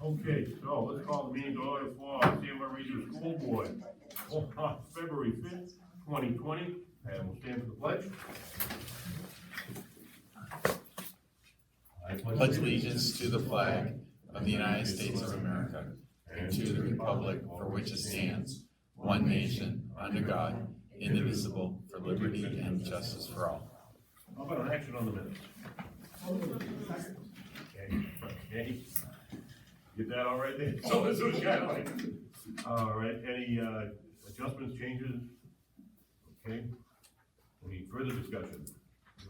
Okay, so let's call the meeting to order for San Maria Regional School Board on February 5th, 2020, and we'll stand for the pledge. I pledge allegiance to the flag of the United States of America and to the republic for which it stands, one nation, under God, indivisible, for liberty and justice for all. How about an action on the minutes? Okay. Get that all right there? So this was kind of like, all right, any adjustments, changes? Okay. Any further discussion?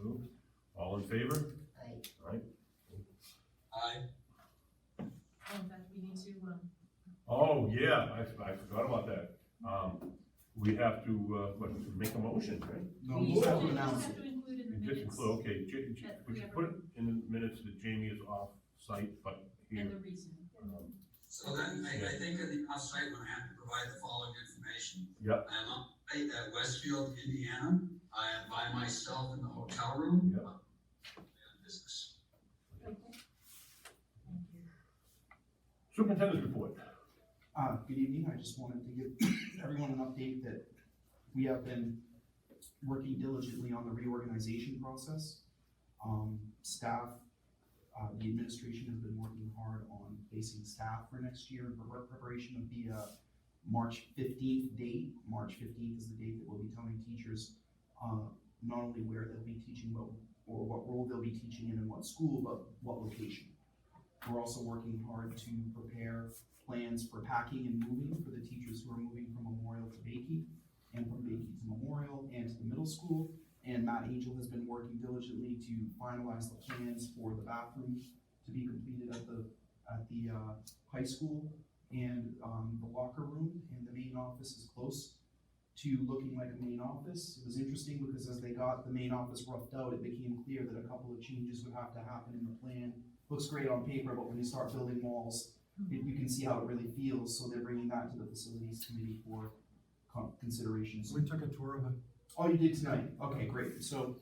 No? All in favor? Aye. All right. Aye. Oh, in fact, we need to, Oh, yeah, I forgot about that. We have to, make a motion, right? No, we we just have to have announce to it. include in the Just minutes include, okay, that we we should have put it in the minutes that Jamie is off-site, but here. and the reason. So then, I think in the offsite, when I have to provide the following information. Yep. I am on site at Westfield, Indiana. I am by myself in the hotel room. Yep. And business. Okay. Thank you. Superintendent's report. Good evening. I just wanted to give everyone an update that we have been working diligently on the reorganization process. Staff, the administration has been working hard on placing staff for next year in preparation of the March 15th date. March 15th is the date that we'll be telling teachers not only where they'll be teaching, but or what role they'll be teaching in and what school, but what location. We're also working hard to prepare plans for packing and moving for the teachers who are moving from Memorial to Bakey and from Bakey to Memorial and to the middle school. And Matt Angel has been working diligently to finalize the plans for the bathrooms to be completed at the high school, and the locker room and the main office is close to looking like a main office. It was interesting because as they got the main office roughed out, it became clear that a couple of changes would have to happen in the plan. Looks great on paper, but when you start building walls, you can see how it really feels. So they're bringing that to the facilities committee for considerations. We took a tour of it. Oh, you did tonight? Okay, great. So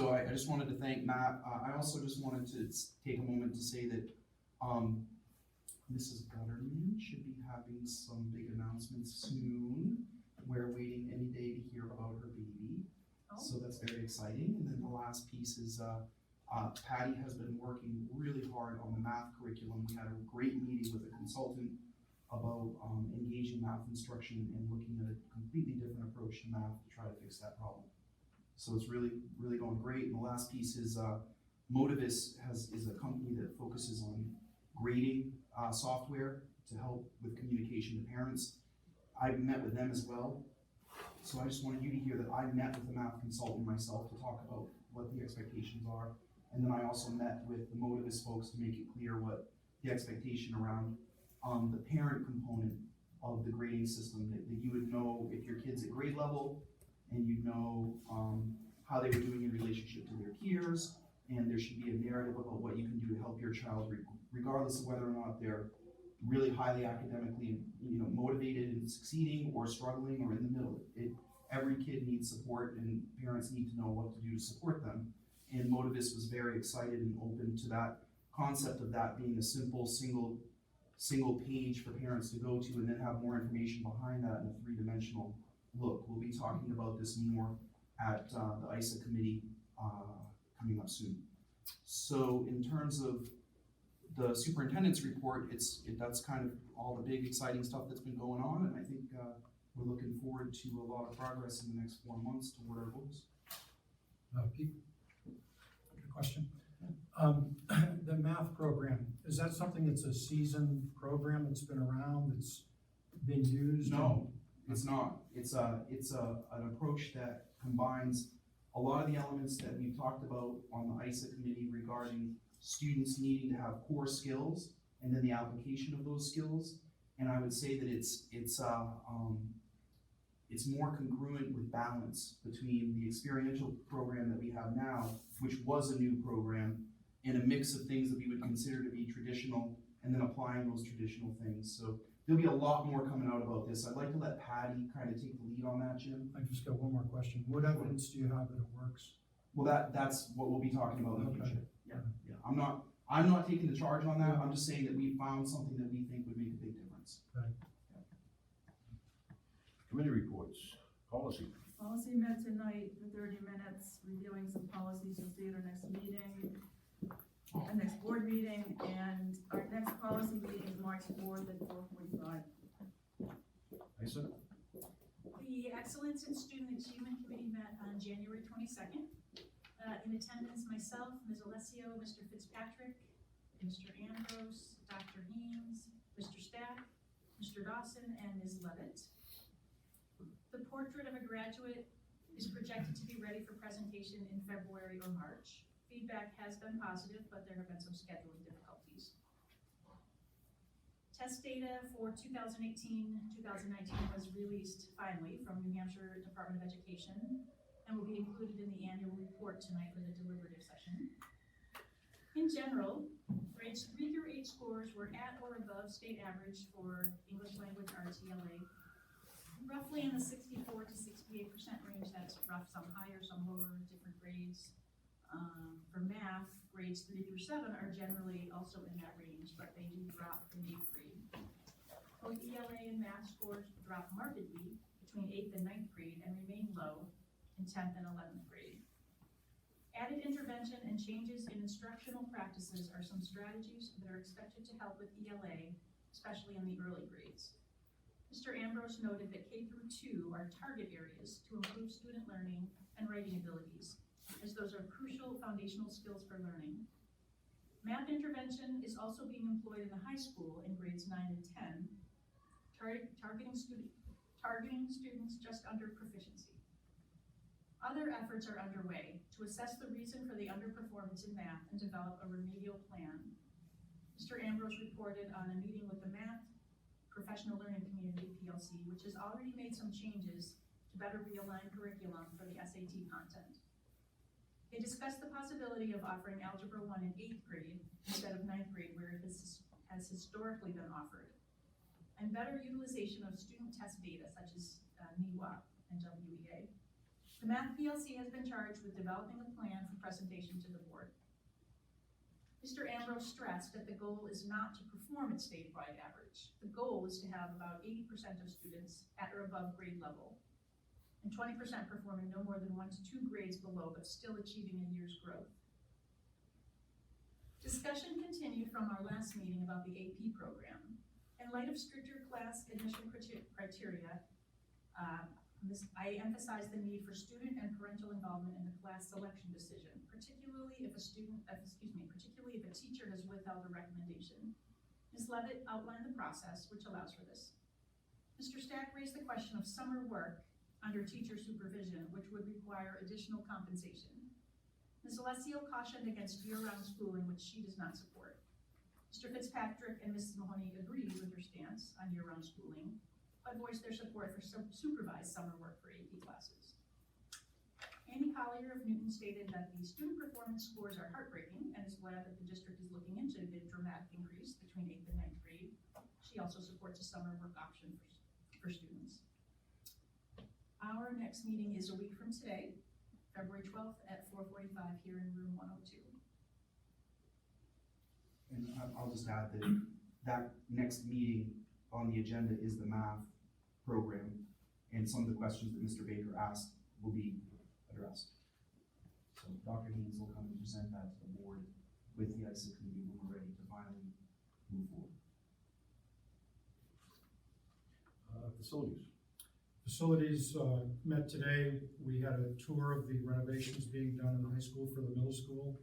I just wanted to thank Matt. I also just wanted to take a moment to say that Mrs. Gutterman should be having some big announcements soon. We're waiting any day to hear about her baby. Oh. So that's very exciting. And then the last piece is Patty has been working really hard on the math curriculum. We had a great meeting with a consultant about engaging math instruction and looking at a completely different approach to math to try to fix that problem. So it's really, really going great. And the last piece is Motivis is a company that focuses on grading software to help with communication to parents. I've met with them as well. So I just wanted you to hear that I met with the math consultant myself to talk about what the expectations are. And then I also met with the Motivis folks to make it clear what the expectation around the parent component of the grading system, that you would know if your kid's at grade level, and you'd know how they were doing in relationship to their peers, and there should be a narrative about what you can do to help your child, regardless of whether or not they're really highly academically, motivated and succeeding, or struggling, or in the middle. Every kid needs support, and parents need to know what to do to support them. And Motivis was very excited and open to that concept of that being a simple single page for parents to go to, and then have more information behind that in a three-dimensional look. We'll be talking about this more at the ISA committee coming up soon. So in terms of the superintendent's report, that's kind of all the big exciting stuff that's been going on, and I think we're looking forward to a lot of progress in the next 4 months toward our goals. Pete, good question. The math program, is that something that's a seasoned program that's been around, that's been used? No, it's not. It's an approach that combines a lot of the elements that we've talked about on the ISA committee regarding students needing to have core skills and then the application of those skills. And I would say that it's more congruent with balance between the experiential program that we have now, which was a new program, and a mix of things that we would consider to be traditional, and then applying those traditional things. So there'll be a lot more coming out about this. I'd like to let Patty kind of take the lead on that, Jim. I just got one more question. What evidence do you have that it works? Well, that's what we'll be talking about in the Okay. future. Yeah. I'm not taking the charge on that, I'm just saying that we found something that we think would make a big difference. Committee reports, policy. Policy met tonight for 30 minutes, reviewing some policies. You'll see at our next meeting, our next board meeting, and our next policy meeting is March 4th at 4:45. Lisa? The Excellence in Student Achievement Committee met on January 22nd. In attendance, myself, Ms. Alessio, Mr. Fitzpatrick, Mr. Ambrose, Dr. Haynes, Mr. Stack, Mr. Dawson, and Ms. Levitt. The portrait of a graduate is projected to be ready for presentation in February or March. Feedback has been positive, but there have been some scheduling difficulties. Test data for 2018-2019 was released finally from New Hampshire Department of Education and will be included in the annual report tonight for the deliberative session. In general, grades 3 through 8 scores were at or above state average for English language RTLA, roughly in the 64 to 68% range. That's rough, some higher, some lower, different grades. For math, grades 3 through 7 are generally also in that range, but they do drop in 8th grade. Both ELA and math scores drop markedly between 8th and 9th grade and remain low in 10th and 11th grade. Added intervention and changes in instructional practices are some strategies that are expected to help with ELA, especially in the early grades. Mr. Ambrose noted that K through 2 are target areas to improve student learning and writing abilities, as those are crucial foundational skills for learning. Math intervention is also being employed in the high school in grades 9 and 10, targeting students just under proficiency. Other efforts are underway to assess the reason for the underperformance in math and develop a remedial plan. Mr. Ambrose reported on a meeting with the Math Professional Learning Community, PLC, which has already made some changes to better realign curriculum for the SAT content. They discussed the possibility of offering Algebra 1 in 8th grade instead of 9th grade, where it has historically been offered, and better utilization of student test data such as NEWA and WEA. The Math PLC has been charged with developing a plan for presentation to the board. Mr. Ambrose stressed that the goal is not to perform at statewide average. The goal is to have about 80% of students at or above grade level, and 20% performing no more than 1 to 2 grades below, but still achieving a year's growth. Discussion continued from our last meeting about the AP program. In light of stricter class admission criteria, I emphasize the need for student and parental involvement in the class selection decision, particularly if a teacher has withheld a recommendation. Ms. Levitt outlined the process, which allows for this. Mr. Stack raised the question of summer work under teacher supervision, which would require additional compensation. Ms. Alessio cautioned against year-round schooling, which she does not support. Mr. Fitzpatrick and Mrs. Mahoney agreed with her stance on year-round schooling, but voiced their support for supervised summer work for AP classes. Andy Collier of Newton stated that the student performance scores are heartbreaking and is glad that the district is looking into the dramatic increase between 8th and 9th grade. She also supports a summer work option for students. Our next meeting is a week from today, February 12th at 4:45 here in room 102. And I'll just add that that next meeting on the agenda is the math program, and some of the questions that Mr. Baker asked will be addressed. So Dr. Haynes will come and present that to the board with the ISA committee when we're ready to finally move forward. Facilities. Facilities met today. We had a tour of the renovations being done in the high school for the middle school.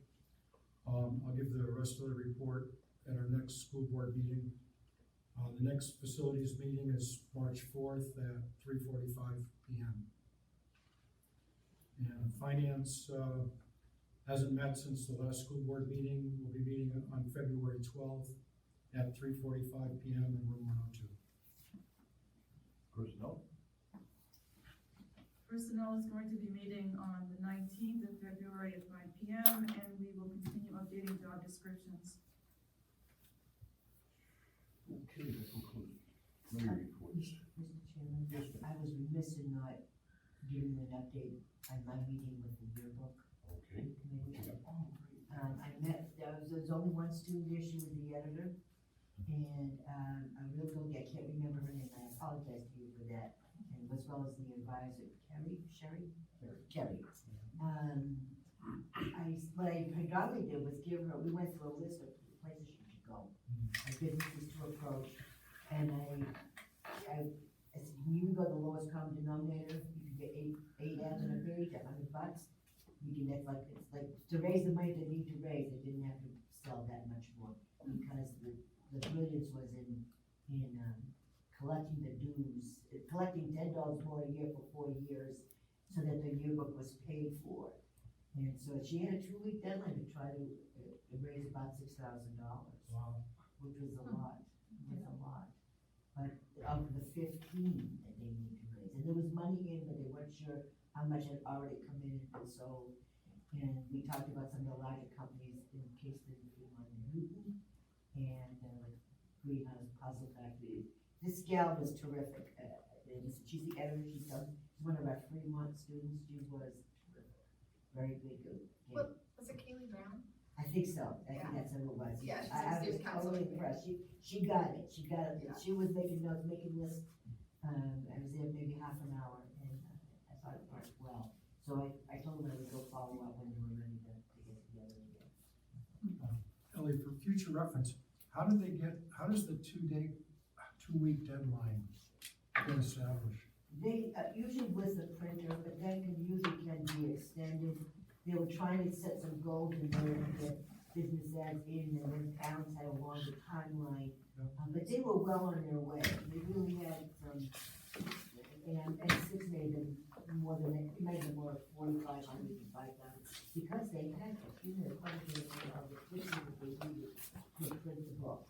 I'll give the rest of the report at our next school board meeting. The next facilities meeting is March 4th at 3:45 p.m. And finance hasn't met since the last school board meeting. We'll be meeting on February 12th at 3:45 p.m. in room 102. Personnel. Personnel is going to be meeting on the 19th of February at 5 p.m. and we will continue updating job descriptions. Okay, that concludes committee reports. Mr. Chairman? Yes, I was remiss in not giving an update on my meeting with the yearbook Okay. committee. Yeah. I met Doug there's only one student there, she was the editor, and, I really don't, I can't remember her name, I apologize to you for that, and as well as the advisor, Kerry. What I predominantly did was give her, we went through a list of places she could go, businesses to approach, and I said, you can go to the lowest common denominator, you can get eight ads on a page, $100. You can, it's like, to raise the money they need to raise, they didn't have to sell that much more, because the brilliance was in collecting the dues, collecting $10 more a year for 4 years, so that the yearbook was paid for. And so she had a 2-week deadline to try to raise about $6,000. Wow. Which was a lot, But of the 15 that they need to raise, and there was money in, but they weren't sure how much had already come in and sold. And we talked about some of the larger companies in Kingston, Fremont, and Newton, and Greenhouse Puzzle Factory. This gal was terrific. She's the editor. She's one of our Fremont students. She was terrific. Very good. What, was it Kaylee Brown? I think so. I think Yeah. that's who it was. Yeah, she's I a was student council. totally impressed. She got it. Yeah. She was making notes, making lists. I was there maybe half an hour, and I thought it worked well. So I told them I would go follow up when they were ready to get together again. Ellie, for future reference, how does the 2-week deadline get established? They, usually with the printer, but that usually can be extended. They were trying to set some goals in there to get business ads in, and then parents had a longer timeline. But they were well on their way. They really had some, and 6 made them more than, it made them more 4,500 to 5,000. Because they had, quite a bit of the printing that they needed to print the book.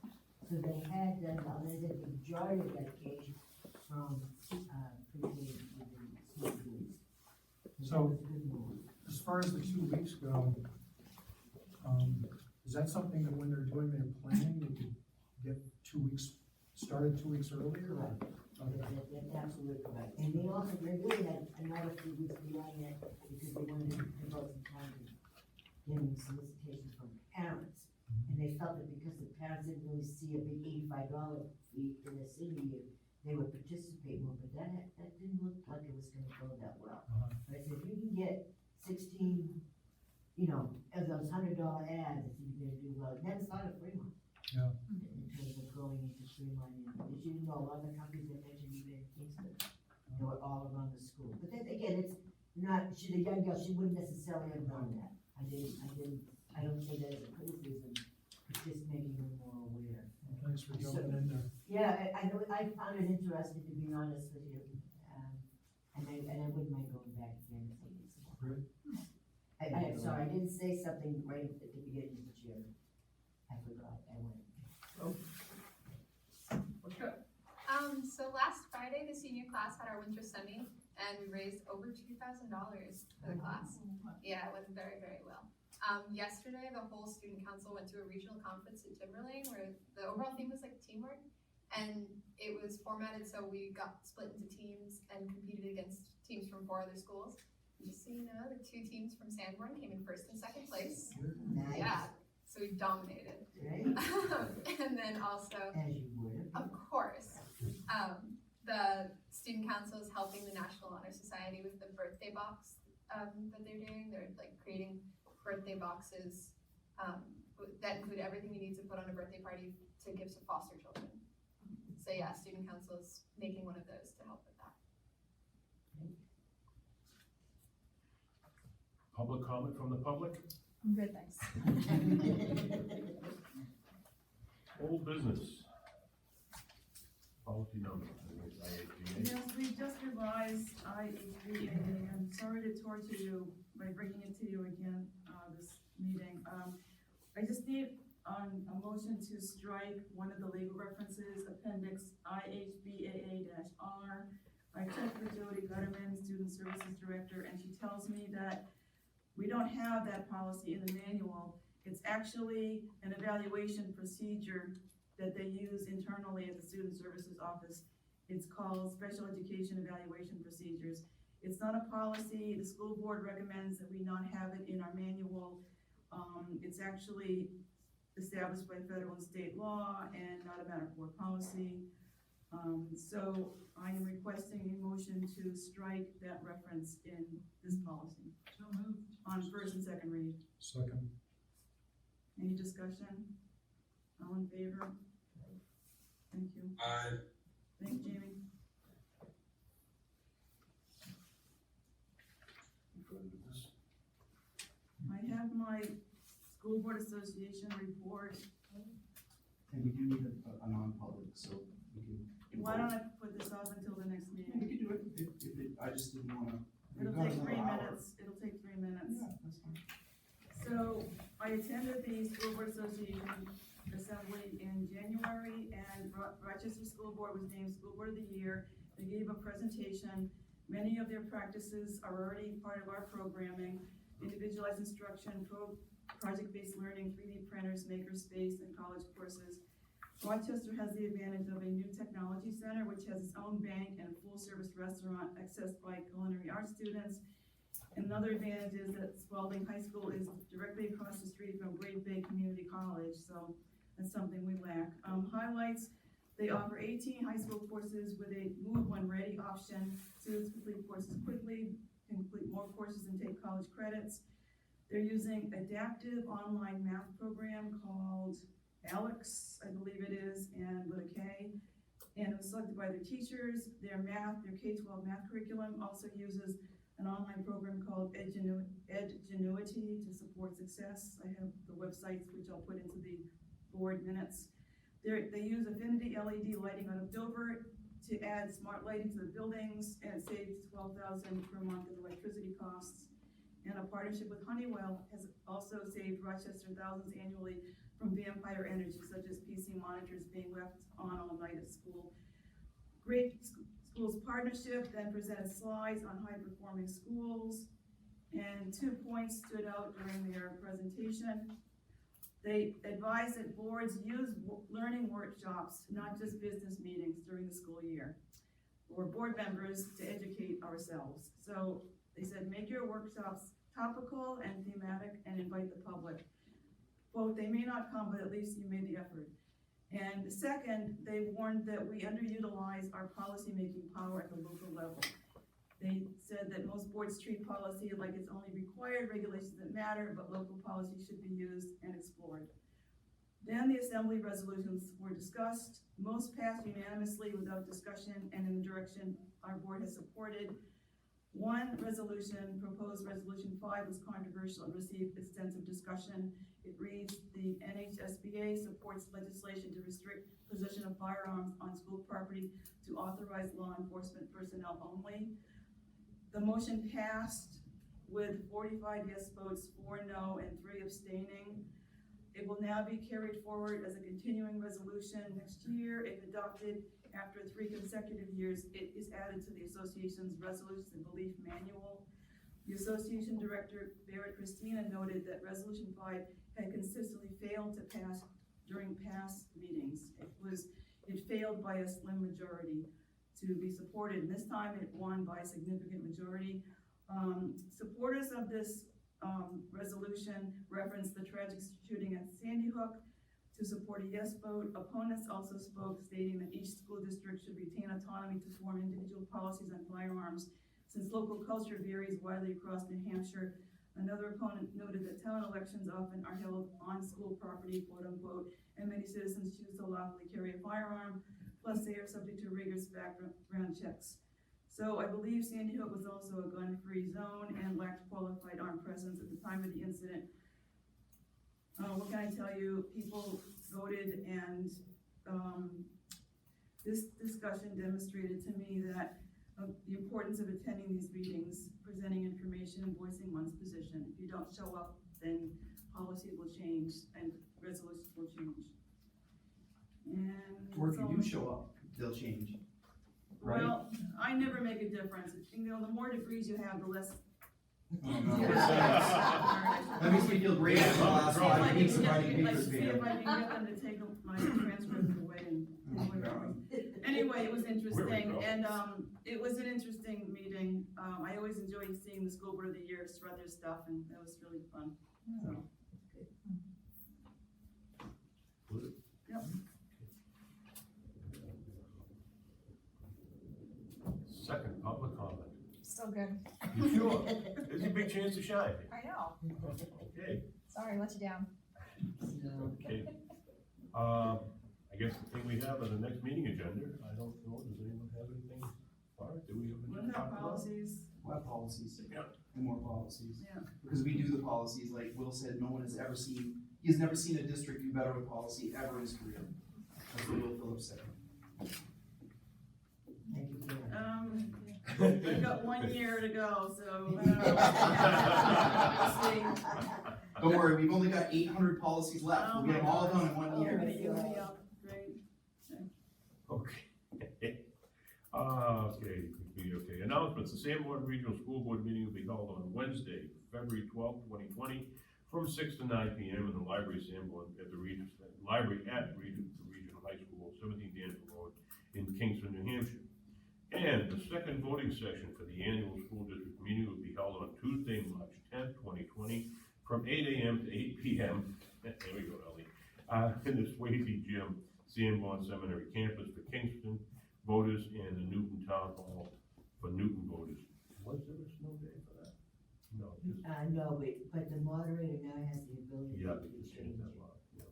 So they had done, the majority of that occasion from, pre-K within schools. So, as far as the 2 weeks go, is that something that when they're doing their planning, they could get 2 weeks, started 2 weeks earlier? Or? Correct. Okay. That's absolutely correct. And they also, they really had another few weeks beyond that, because they wanted to devote some time to getting solicitations from parents. And they felt that because the parents didn't really see a big $85 fee in the city year, they would participate more, but that didn't look like it was gonna go that well. But I said, if you can get 16, of those $100 ads, I think you're gonna do well. That's not a free one. Yeah. In terms of going into Fremont, and as you know, a lot of the companies I mentioned, even in Kingston, they were all around the school. But then again, it's not, she's a young girl, she wouldn't necessarily have done that. I don't say that as a criticism, it's just making them more aware. Well, thanks for jumping in there. Yeah, I found it interesting, to be honest with you, and I wouldn't mind going back again if they did some more. Great. I'm sorry, I didn't say something right at the beginning, Mr. Chairman. I forgot, I went. So last Friday, the senior class had our winter semi, and we raised over $2,000 for the class. Yeah, it went very, very well. Yesterday, the whole student council went to a regional conference in Timberlane, where the overall theme was like teamwork, and it was formatted so we got split into teams and competed against teams from 4 other schools. Just so you know, the 2 teams from Sanborn came in 1st and 2nd place. Nice. Yeah, so we dominated. Right? And then also, As you would. of course, the student council is helping the National Honor Society with the birthday box that they're doing. They're like creating birthday boxes that include everything you need to put on a birthday party to give to foster children. So yeah, student council is making one of those to help with that. Public comment from the public? I'm good, thanks. Old business. Policy number. IHBA. Yes, we just revised IHBA. I'm sorry to torture you by bringing it to you again, this meeting. I just need a motion to strike one of the legal references, appendix IHBAA-R. I checked with Jody Gutterman, Student Services Director, and she tells me that we don't have that policy in the manual. It's actually an evaluation procedure that they use internally at the Student Services Office. It's called Special Education Evaluation Procedures. It's not a policy. The school board recommends that we not have it in our manual. It's actually established by federal and state law and not a matter of board policy. So I am requesting a motion to strike that reference in this policy. So moved. On first and second read. Second. Any discussion? All in favor? Thank you. Thanks, Jamie. I have my school board association report. And we do need a non-public, so we can. Why don't I put this off until the next We meeting? can do it, if it, I just didn't wanna. we've It'll got take another 3 hour. minutes, it'll take 3 minutes. Yeah, that's fine. So I attended the School Board Association Assembly in January, and Rochester School Board was named School Board of the Year. They gave a presentation. Many of their practices are already part of our programming: individualized instruction, project-based learning, 3D printers, makerspace, and college courses. Rochester has the advantage of a new technology center, which has its own bank and a full-service restaurant accessed by culinary arts students. Another advantage is that Spalding High School is directly across the street from Great Bay Community College, so that's something we lack. Highlights: they offer 18 high school courses with a move when ready option. Students complete courses quickly, can complete more courses and take college credits. They're using adaptive online math program called Alex, I believe it is, and with a K. And it was selected by their teachers. Their K-12 math curriculum also uses an online program called Edgenuity to support success. I have the websites, which I'll put into the board minutes. They use Affinity LED lighting out of Dover to add smart lighting to the buildings, and it saves $12,000 per month in electricity costs. And a partnership with Honeywell has also saved Rochester thousands annually from vampire energy, such as PC monitors being left on all night at school. Great Schools Partnership then presented slides on high-performing schools, and 2 points stood out during their presentation. They advise that boards use learning workshops, not just business meetings during the school year, or board members to educate ourselves. So they said, make your workshops topical and thematic and invite the public. Quote, they may not come, but at least you made the effort. And second, they warned that we underutilize our policy-making power at the local level. They said that most boards treat policy like it's only required regulations that matter, but local policy should be used and explored. Then the assembly resolutions were discussed. Most passed unanimously without discussion and in the direction our board has supported. One resolution, proposed resolution 5, was controversial and received extensive discussion. It reads, the NHSBA supports legislation to restrict possession of firearms on school property to authorized law enforcement personnel only. The motion passed with 45 yes votes, 4 no, and 3 abstaining. It will now be carried forward as a continuing resolution next year. If adopted after 3 consecutive years, it is added to the association's resolutions and belief manual. The association director, Barrett Christina, noted that resolution 5 had consistently failed to pass during past meetings. It failed by a slim majority to be supported, and this time it won by a significant majority. Supporters of this resolution referenced the tragic shooting at Sandy Hook to support a yes vote. Opponents also spoke, stating that each school district should retain autonomy to form individual policies on firearms, since local culture varies widely across New Hampshire. Another opponent noted that town elections often are held on school property, quote unquote, and many citizens choose to lawfully carry a firearm, plus they are subject to rigorous background checks. So I believe Sandy Hook was also a gun-free zone and lacked qualified armed presence at the time of the incident. What can I tell you? People voted, and this discussion demonstrated to me that the importance of attending these meetings, presenting information, and voicing one's position. If you don't show up, then policy will change and resolutions will change. And Or if you do show up, they'll change. Right? well, I never make a difference. You know, the more degrees you have, the less. That makes me feel great after the last 5 weeks of writing papers, See if man. I can get them to take my transcripts away and. Anyway, it was interesting, and it was an interesting meeting. I always enjoy seeing the School Board of the Year strut their stuff, and that was really fun. So. so good. You sure? There's a big chance to shine. I know. Okay, Sorry, let you down. okay. I guess the thing we have on the next meeting agenda, I don't know, does anyone have anything? All right, do we have We'll anything to talk have about? policies, We'll have policies. Yeah. And more policies. yeah. Because we do the policies, like Will said, no one has ever seen, he has never seen a district do better with policy ever in his career. That's what Will Phillips said. Thank you, Karen. We've got 1 year to go, so. We'll see. Don't worry, we've only got 800 policies left, we'll get them all done in 1 Oh, year. gonna give me up, great. Okay. Okay, announcements, the Sanborn Regional School Board meeting will be held on Wednesday, February 12th, 2020, from 6 to 9 p.m. in the library of Sanborn, at the Regional High School, 17th Danville Road in Kingston, New Hampshire. And the second voting session for the annual school district meeting will be held on Tuesday, March 10th, 2020, from 8 a.m. to 8 p.m. There we go, Ellie. In the Swayze Gym, Sanborn Seminary campus for Kingston voters and the Newton Town Hall for Newton voters. Was there a snow day for that? No, just, No, but the moderator now has the ability yeah, to they just change changed it. that law, yeah.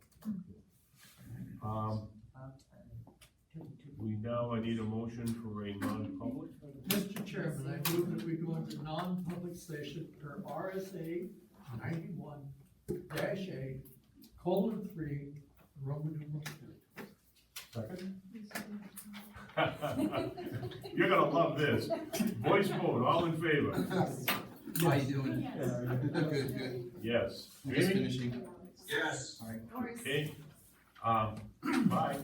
We now, I need a motion for a non-public. Mr. Chairman, I move that we go into non-public session per RSA 91-A, :3, Roman numeral 2. Second? You're gonna love this. Voice vote, all in favor? How you doing? Yes. Good, good. Yes. Just Jamie? finishing. Yes. Okay. Bye.